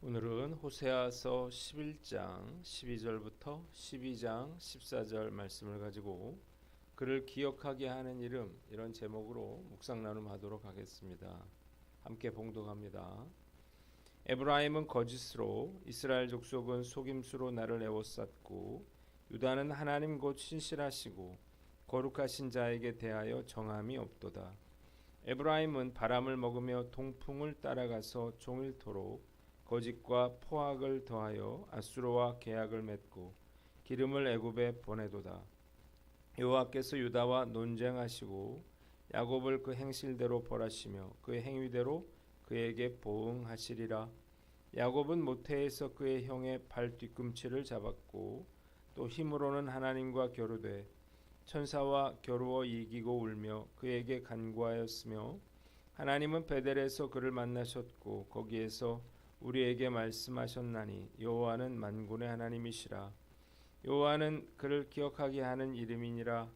오늘은 호세아서 11장 12절부터 12장 14절 말씀을 가지고 그를 기억하게 하는 이름, 이런 제목으로 묵상 나눔하도록 하겠습니다. 함께 봉독합니다. 에브라임은 거짓으로, 이스라엘 족속은 속임수로 나를 애워쌌고, 유다는 하나님 곧 신실하시고 거룩하신 자에게 대하여 정함이 없도다. 에브라임은 바람을 먹으며 동풍을 따라가서 종일토록 거짓과 포악을 더하여 아수르와 계약을 맺고 기름을 애굽에 보내도다. 여호와께서 유다와 논쟁하시고 야곱을 그 행실대로 벌하시며 그의 행위대로 그에게 보응하시리라. 야곱은 모태에서 그의 형의 발 뒤꿈치를 잡았고 또 힘으로는 하나님과 겨루되 천사와 겨루어 이기고 울며 그에게 간구하였으며, 하나님은 베델에서 그를 만나셨고 거기에서 우리에게 말씀하셨나니 여호와는 만군의 하나님이시라. 여호와는 그를 기억하게 하는 이름이니라.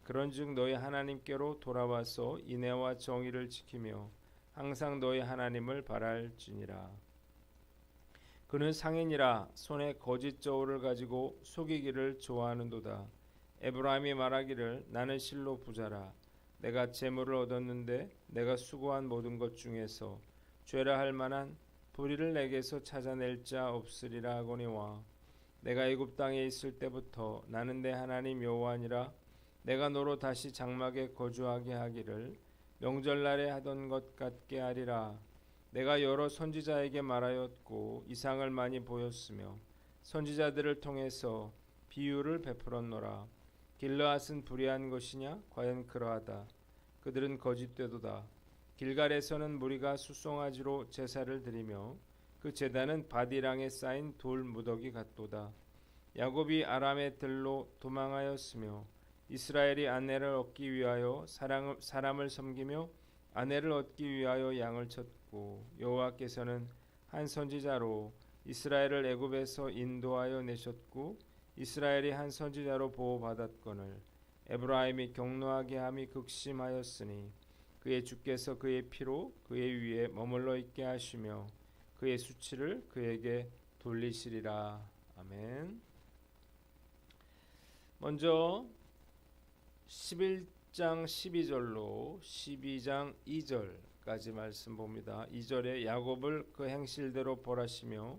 그런즉 너희 하나님께로 돌아와서 인애와 정의를 지키며 항상 너희 하나님을 바랄지니라. 그는 상인이라 손에 거짓 저울을 가지고 속이기를 좋아하는도다. 에브라임이 말하기를 나는 실로 부자라. 내가 재물을 얻었는데 내가 수고한 모든 것 중에서 죄라 할 만한 불의를 내게서 찾아낼 자 없으리라 하거니와, 내가 애굽 땅에 있을 때부터 나는 내 하나님 여호와니라. 내가 너로 다시 장막에 거주하게 하기를 명절날에 하던 것 같게 하리라. 내가 여러 선지자에게 말하였고 이상을 많이 보였으며 선지자들을 통해서 비유를 베풀었노라. 길르앗은 불의한 것이냐? 과연 그러하다. 그들은 거짓되도다. 길갈에서는 무리가 수송아지로 제사를 드리며 그 제단은 바디랑에 쌓인 돌 무더기 같도다. 야곱이 아람의 들로 도망하였으며 이스라엘이 아내를 얻기 위하여 사람을 섬기며 아내를 얻기 위하여 양을 쳤고, 여호와께서는 한 선지자로 이스라엘을 애굽에서 인도하여 내셨고 이스라엘이 한 선지자로 보호받았거늘 에브라임이 경노하게 함이 극심하였으니 그의 주께서 그의 피로 그의 위에 머물러 있게 하시며 그의 수치를 그에게 돌리시리라. 아멘. 먼저 11장 12절로 12장 2절까지 말씀 봅니다. 2절에 야곱을 그 행실대로 벌하시며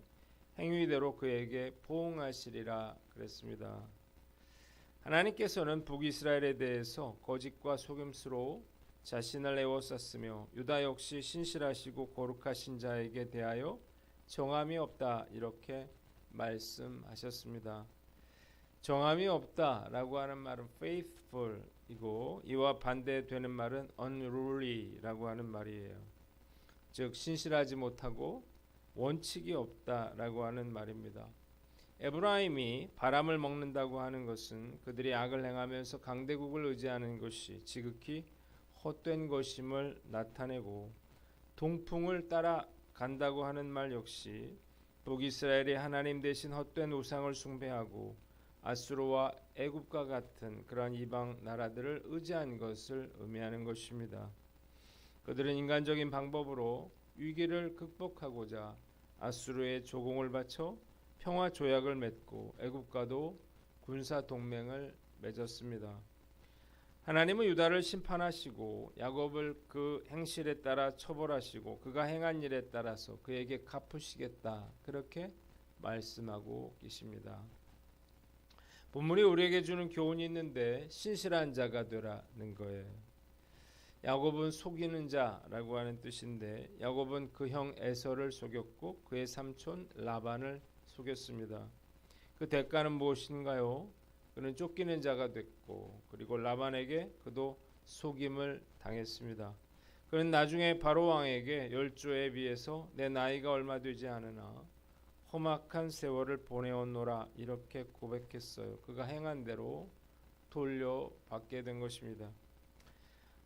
행위대로 그에게 보응하시리라 그랬습니다. 하나님께서는 북이스라엘에 대해서 거짓과 속임수로 자신을 애워쌌으며 유다 역시 신실하시고 거룩하신 자에게 대하여 정함이 없다, 이렇게 말씀하셨습니다. 정함이 없다라고 하는 말은 faithful이고 이와 반대되는 말은 unruly라고 하는 말이에요. 즉 신실하지 못하고 원칙이 없다라고 하는 말입니다. 에브라임이 바람을 먹는다고 하는 것은 그들이 악을 행하면서 강대국을 의지하는 것이 지극히 헛된 것임을 나타내고, 동풍을 따라간다고 하는 말 역시 북이스라엘이 하나님 대신 헛된 우상을 숭배하고 아수르와 애굽과 같은 그러한 이방 나라들을 의지한 것을 의미하는 것입니다. 그들은 인간적인 방법으로 위기를 극복하고자 아수르에 조공을 바쳐 평화 조약을 맺고 애굽과도 군사 동맹을 맺었습니다. 하나님은 유다를 심판하시고 야곱을 그 행실에 따라 처벌하시고 그가 행한 일에 따라서 그에게 갚으시겠다, 그렇게 말씀하고 계십니다. 본문이 우리에게 주는 교훈이 있는데 신실한 자가 되라는 거예요. 야곱은 속이는 자라고 하는 뜻인데 야곱은 그 형 에서를 속였고 그의 삼촌 라반을 속였습니다. 그 대가는 무엇인가요? 그는 쫓기는 자가 됐고 그리고 라반에게 그도 속임을 당했습니다. 그는 나중에 바로 왕에게 열조에 비해서 내 나이가 얼마 되지 않으나 험악한 세월을 보내었노라, 이렇게 고백했어요. 그가 행한 대로 돌려받게 된 것입니다.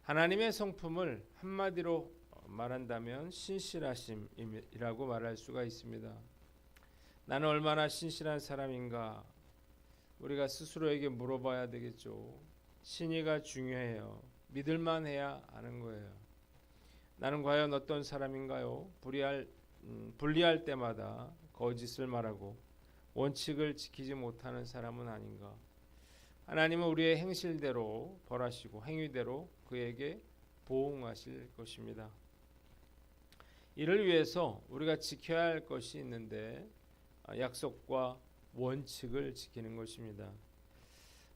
하나님의 성품을 한마디로 말한다면 신실하심이라고 말할 수가 있습니다. 나는 얼마나 신실한 사람인가? 우리가 스스로에게 물어봐야 되겠죠. 신의가 중요해요. 믿을만 해야 하는 거예요. 나는 과연 어떤 사람인가요? 불의할 불리할 때마다 거짓을 말하고 원칙을 지키지 못하는 사람은 아닌가. 하나님은 우리의 행실대로 벌하시고 행위대로 그에게 보응하실 것입니다. 이를 위해서 우리가 지켜야 할 것이 있는데 약속과 원칙을 지키는 것입니다.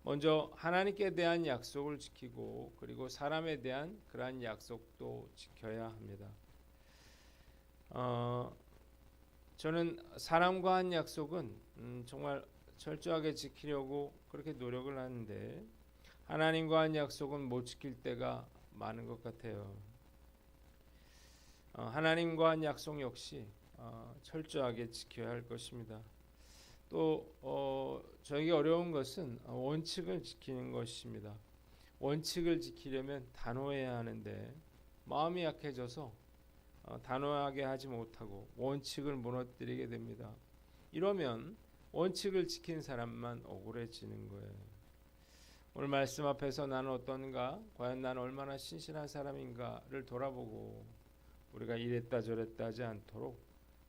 먼저 하나님께 대한 약속을 지키고 그리고 사람에 대한 그러한 약속도 지켜야 합니다. 저는 사람과 한 약속은 정말 철저하게 지키려고 그렇게 노력을 하는데 하나님과 한 약속은 못 지킬 때가 많은 것 같아요. 하나님과 한 약속 역시 철저하게 지켜야 할 것입니다. 또 저에게 어려운 것은 원칙을 지키는 것입니다. 원칙을 지키려면 단호해야 하는데 마음이 약해져서 단호하게 하지 못하고 원칙을 무너뜨리게 됩니다. 이러면 원칙을 지킨 사람만 억울해지는 거예요. 오늘 말씀 앞에서 나는 어떤가? 과연 나는 얼마나 신실한 사람인가를 돌아보고 우리가 이랬다 저랬다 하지 않도록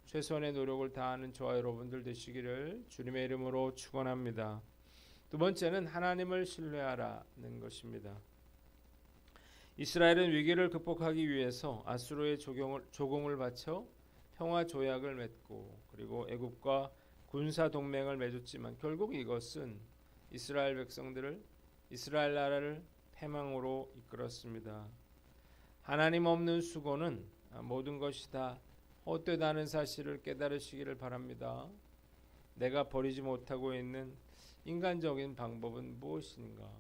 최선의 노력을 다하는 저와 여러분들 되시기를 주님의 이름으로 축원합니다. 두 번째는 하나님을 신뢰하라는 것입니다. 이스라엘은 위기를 극복하기 위해서 아수르의 조공을 바쳐 평화 조약을 맺고 그리고 애굽과 군사 동맹을 맺었지만 결국 이것은 이스라엘 백성들을 이스라엘 나라를 패망으로 이끌었습니다. 하나님 없는 수고는 모든 것이 다 헛되다는 사실을 깨달으시기를 바랍니다. 내가 버리지 못하고 있는 인간적인 방법은 무엇인가?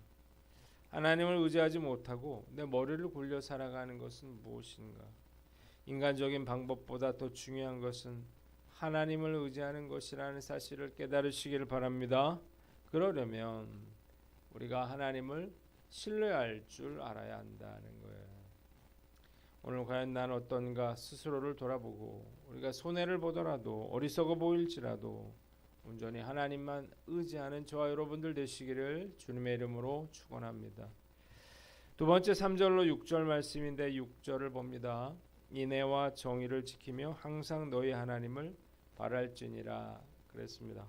하나님을 의지하지 못하고 내 머리를 굴려 살아가는 것은 무엇인가? 인간적인 방법보다 더 중요한 것은 하나님을 의지하는 것이라는 사실을 깨달으시기를 바랍니다. 그러려면 우리가 하나님을 신뢰할 줄 알아야 한다는 거예요. 오늘 과연 난 어떤가 스스로를 돌아보고 우리가 손해를 보더라도 어리석어 보일지라도 온전히 하나님만 의지하는 저와 여러분들 되시기를 주님의 이름으로 축원합니다. 두 번째 3절로 6절 말씀인데 6절을 봅니다. 인애와 정의를 지키며 항상 너희 하나님을 바랄지니라 그랬습니다.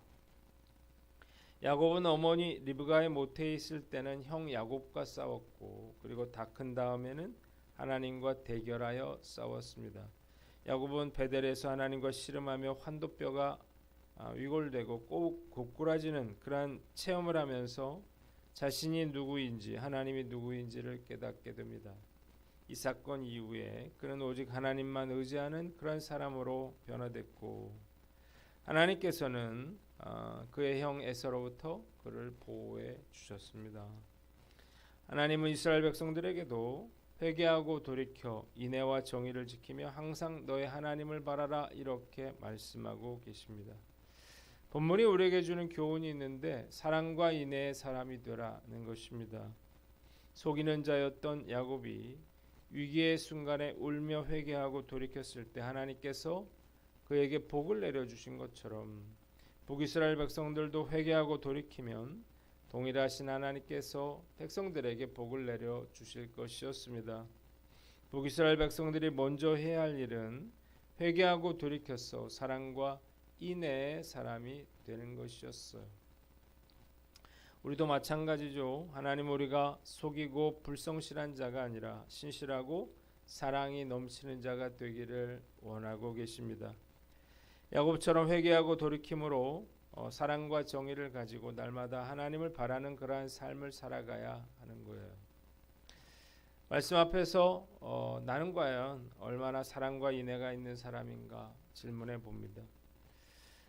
야곱은 어머니 리브가의 모태에 있을 때는 형 야곱과 싸웠고 그리고 다 큰 다음에는 하나님과 대결하여 싸웠습니다. 야곱은 베델에서 하나님과 씨름하며 환도뼈가 위골되고 꼭 고꾸라지는 그러한 체험을 하면서 자신이 누구인지 하나님이 누구인지를 깨닫게 됩니다. 이 사건 이후에 그는 오직 하나님만 의지하는 그런 사람으로 변화됐고 하나님께서는 그의 형 에서로부터 그를 보호해 주셨습니다. 하나님은 이스라엘 백성들에게도 회개하고 돌이켜 인애와 정의를 지키며 항상 너의 하나님을 바라라 이렇게 말씀하고 계십니다. 본문이 우리에게 주는 교훈이 있는데 사랑과 인애의 사람이 되라는 것입니다. 속이는 자였던 야곱이 위기의 순간에 울며 회개하고 돌이켰을 때 하나님께서 그에게 복을 내려주신 것처럼 북이스라엘 백성들도 회개하고 돌이키면 동일하신 하나님께서 백성들에게 복을 내려주실 것이었습니다. 북이스라엘 백성들이 먼저 해야 할 일은 회개하고 돌이켜서 사랑과 인애의 사람이 되는 것이었어요. 우리도 마찬가지죠. 하나님 우리가 속이고 불성실한 자가 아니라 신실하고 사랑이 넘치는 자가 되기를 원하고 계십니다. 야곱처럼 회개하고 돌이킴으로 사랑과 정의를 가지고 날마다 하나님을 바라는 그러한 삶을 살아가야 하는 거예요. 말씀 앞에서 나는 과연 얼마나 사랑과 인애가 있는 사람인가 질문해 봅니다.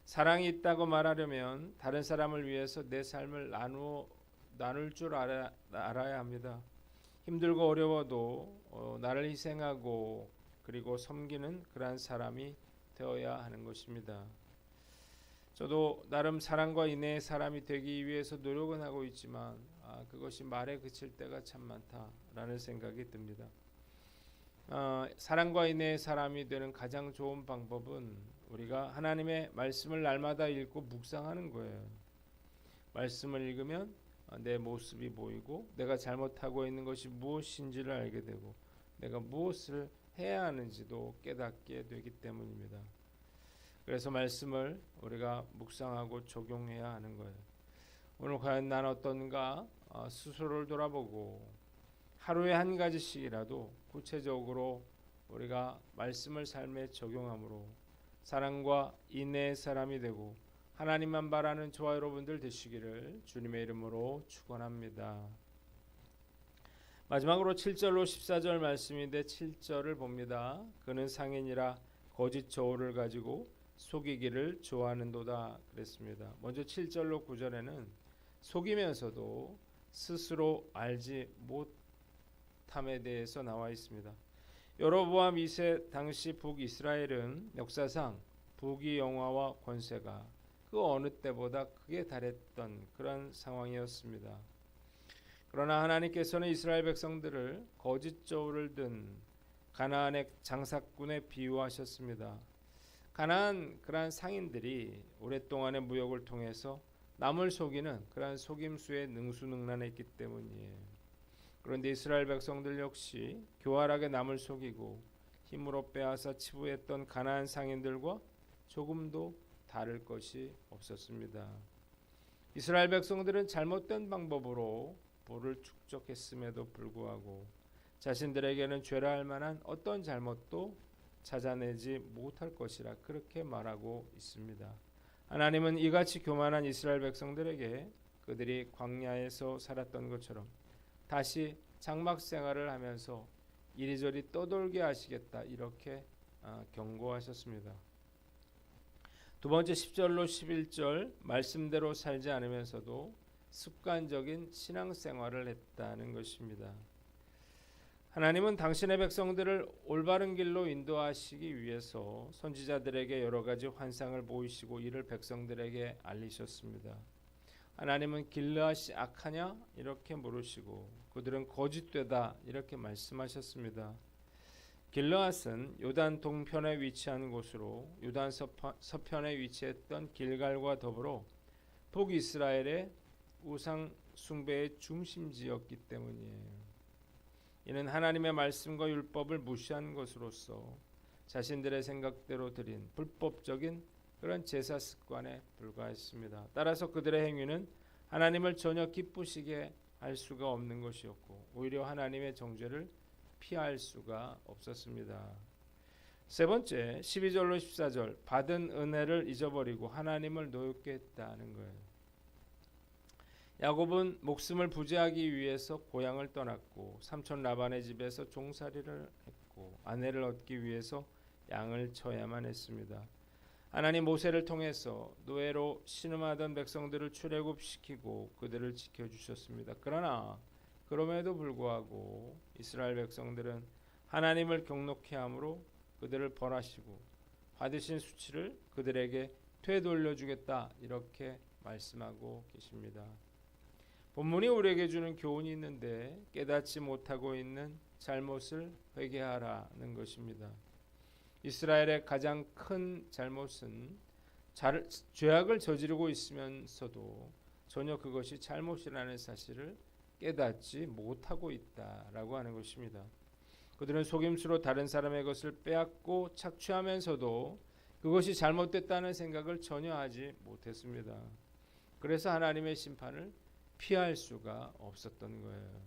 사랑이 있다고 말하려면 다른 사람을 위해서 내 삶을 나눌 줄 알아야 합니다. 힘들고 어려워도 나를 희생하고 그리고 섬기는 그러한 사람이 되어야 하는 것입니다. 저도 나름 사랑과 인애의 사람이 되기 위해서 노력은 하고 있지만 그것이 말에 그칠 때가 참 많다라는 생각이 듭니다. 사랑과 인애의 사람이 되는 가장 좋은 방법은 우리가 하나님의 말씀을 날마다 읽고 묵상하는 거예요. 말씀을 읽으면 내 모습이 보이고 내가 잘못하고 있는 것이 무엇인지를 알게 되고 내가 무엇을 해야 하는지도 깨닫게 되기 때문입니다. 그래서 말씀을 우리가 묵상하고 적용해야 하는 거예요. 오늘 과연 난 어떤가 스스로를 돌아보고 하루에 한 가지씩이라도 구체적으로 우리가 말씀을 삶에 적용함으로 사랑과 인내의 사람이 되고 하나님만 바라는 저와 여러분들 되시기를 주님의 이름으로 축원합니다. 마지막으로 7절로 14절 말씀인데 7절을 봅니다. 그는 상인이라 거짓 저울을 가지고 속이기를 좋아하는도다 그랬습니다. 먼저 7절로 9절에는 속이면서도 스스로 알지 못함에 대해서 나와 있습니다. 여로보암 2세 당시 북이스라엘은 역사상 부귀 영화와 권세가 그 어느 때보다 크게 달했던 그런 상황이었습니다. 그러나 하나님께서는 이스라엘 백성들을 거짓 저울을 든 가나안의 장사꾼에 비유하셨습니다. 가나안 그러한 상인들이 오랫동안의 무역을 통해서 남을 속이는 그러한 속임수에 능수능란했기 때문이에요. 그런데 이스라엘 백성들 역시 교활하게 남을 속이고 힘으로 빼앗아 치부했던 가나안 상인들과 조금도 다를 것이 없었습니다. 이스라엘 백성들은 잘못된 방법으로 부를 축적했음에도 불구하고 자신들에게는 죄라 할 만한 어떤 잘못도 찾아내지 못할 것이라 그렇게 말하고 있습니다. 하나님은 이같이 교만한 이스라엘 백성들에게 그들이 광야에서 살았던 것처럼 다시 장막 생활을 하면서 이리저리 떠돌게 하시겠다 이렇게 경고하셨습니다. 두 번째 10절로 11절 말씀대로 살지 않으면서도 습관적인 신앙생활을 했다는 것입니다. 하나님은 당신의 백성들을 올바른 길로 인도하시기 위해서 선지자들에게 여러 가지 환상을 보이시고 이를 백성들에게 알리셨습니다. 하나님은 길르앗이 악하냐 이렇게 물으시고 그들은 거짓되다 이렇게 말씀하셨습니다. 길르앗은 요단 동편에 위치한 곳으로 요단 서편에 위치했던 길갈과 더불어 북이스라엘의 우상 숭배의 중심지였기 때문이에요. 이는 하나님의 말씀과 율법을 무시한 것으로서 자신들의 생각대로 드린 불법적인 그런 제사 습관에 불과했습니다. 따라서 그들의 행위는 하나님을 전혀 기쁘시게 할 수가 없는 것이었고 오히려 하나님의 정죄를 피할 수가 없었습니다. 세 번째 12절로 14절 받은 은혜를 잊어버리고 하나님을 노엽게 했다는 거예요. 야곱은 목숨을 부지하기 위해서 고향을 떠났고 삼촌 라반의 집에서 종살이를 했고 아내를 얻기 위해서 양을 쳐야만 했습니다. 하나님 모세를 통해서 노예로 신음하던 백성들을 출애굽시키고 그들을 지켜주셨습니다. 그러나 그럼에도 불구하고 이스라엘 백성들은 하나님을 경노케 함으로 그들을 벌하시고 받으신 수치를 그들에게 되돌려주겠다 이렇게 말씀하고 계십니다. 본문이 우리에게 주는 교훈이 있는데 깨닫지 못하고 있는 잘못을 회개하라는 것입니다. 이스라엘의 가장 큰 잘못은 죄악을 저지르고 있으면서도 전혀 그것이 잘못이라는 사실을 깨닫지 못하고 있다라고 하는 것입니다. 그들은 속임수로 다른 사람의 것을 빼앗고 착취하면서도 그것이 잘못됐다는 생각을 전혀 하지 못했습니다. 그래서 하나님의 심판을 피할 수가 없었던 거예요.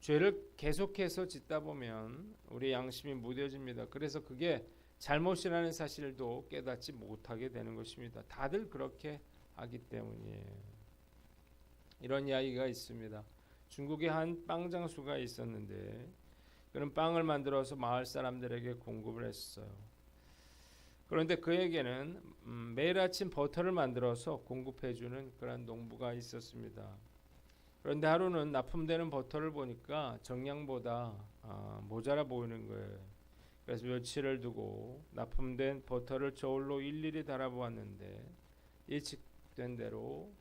죄를 계속해서 짓다 보면 우리 양심이 무뎌집니다. 그래서 그게 잘못이라는 사실도 깨닫지 못하게 되는 것입니다. 다들 그렇게 하기 때문이에요. 이런 이야기가 있습니다. 중국에 한 빵 장수가 있었는데 그는 빵을 만들어서 마을 사람들에게 공급을 했어요. 그런데 그에게는 매일 아침 버터를 만들어서 공급해주는 그런 농부가 있었습니다. 그런데 하루는 납품되는 버터를 보니까 정량보다 모자라 보이는 거예요. 그래서 며칠을 두고 납품된 버터를 저울로 일일이 달아보았는데 예측된 대로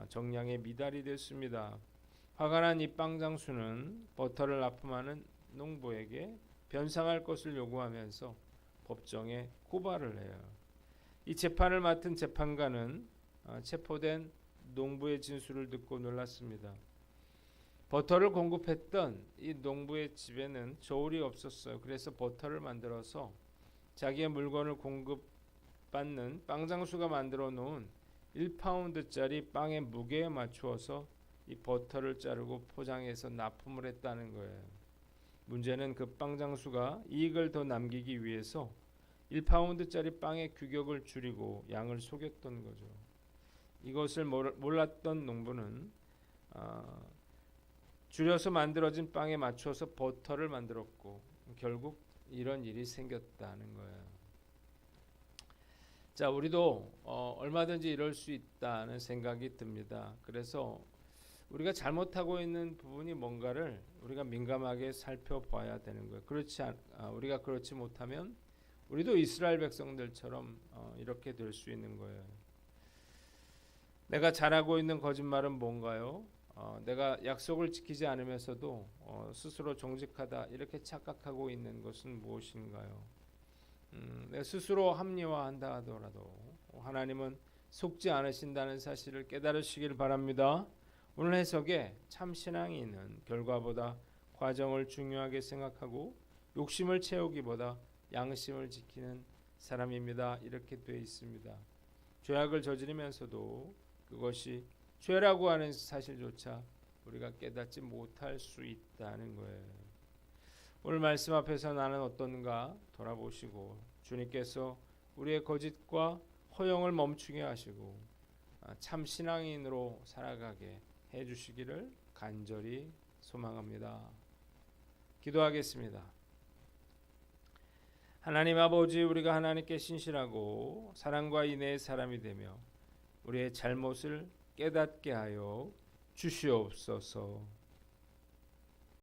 정량에 미달이 됐습니다. 화가 난 이 빵 장수는 버터를 납품하는 농부에게 변상할 것을 요구하면서 법정에 고발을 해요. 이 재판을 맡은 재판관은 체포된 농부의 진술을 듣고 놀랐습니다. 버터를 공급했던 이 농부의 집에는 저울이 없었어요. 그래서 버터를 만들어서 자기의 물건을 공급한 받는 빵 장수가 만들어 놓은 1파운드짜리 빵의 무게에 맞추어서 이 버터를 자르고 포장해서 납품을 했다는 거예요. 문제는 그 빵 장수가 이익을 더 남기기 위해서 1파운드짜리 빵의 규격을 줄이고 양을 속였던 거죠. 이것을 몰랐던 농부는 줄여서 만들어진 빵에 맞춰서 버터를 만들었고 결국 이런 일이 생겼다는 거예요. 자, 우리도 얼마든지 이럴 수 있다는 생각이 듭니다. 그래서 우리가 잘못하고 있는 부분이 뭔가를 우리가 민감하게 살펴봐야 되는 거예요. 우리가 그렇지 못하면 우리도 이스라엘 백성들처럼 이렇게 될 수 있는 거예요. 내가 잘하고 있는 거짓말은 뭔가요? 내가 약속을 지키지 않으면서도 스스로 정직하다 이렇게 착각하고 있는 것은 무엇인가요? 내가 스스로 합리화한다 하더라도 하나님은 속지 않으신다는 사실을 깨달으시길 바랍니다. 오늘 해석에 참 신앙이 있는 결과보다 과정을 중요하게 생각하고 욕심을 채우기보다 양심을 지키는 사람입니다. 이렇게 되어 있습니다. 죄악을 저지르면서도 그것이 죄라고 하는 사실조차 우리가 깨닫지 못할 수 있다는 거예요. 오늘 말씀 앞에서 나는 어떤가 돌아보시고 주님께서 우리의 거짓과 허영을 멈추게 하시고 참 신앙인으로 살아가게 해주시기를 간절히 소망합니다. 기도하겠습니다. 하나님 아버지, 우리가 하나님께 신실하고 사랑과 인애의 사람이 되며 우리의 잘못을 깨닫게 하여 주시옵소서.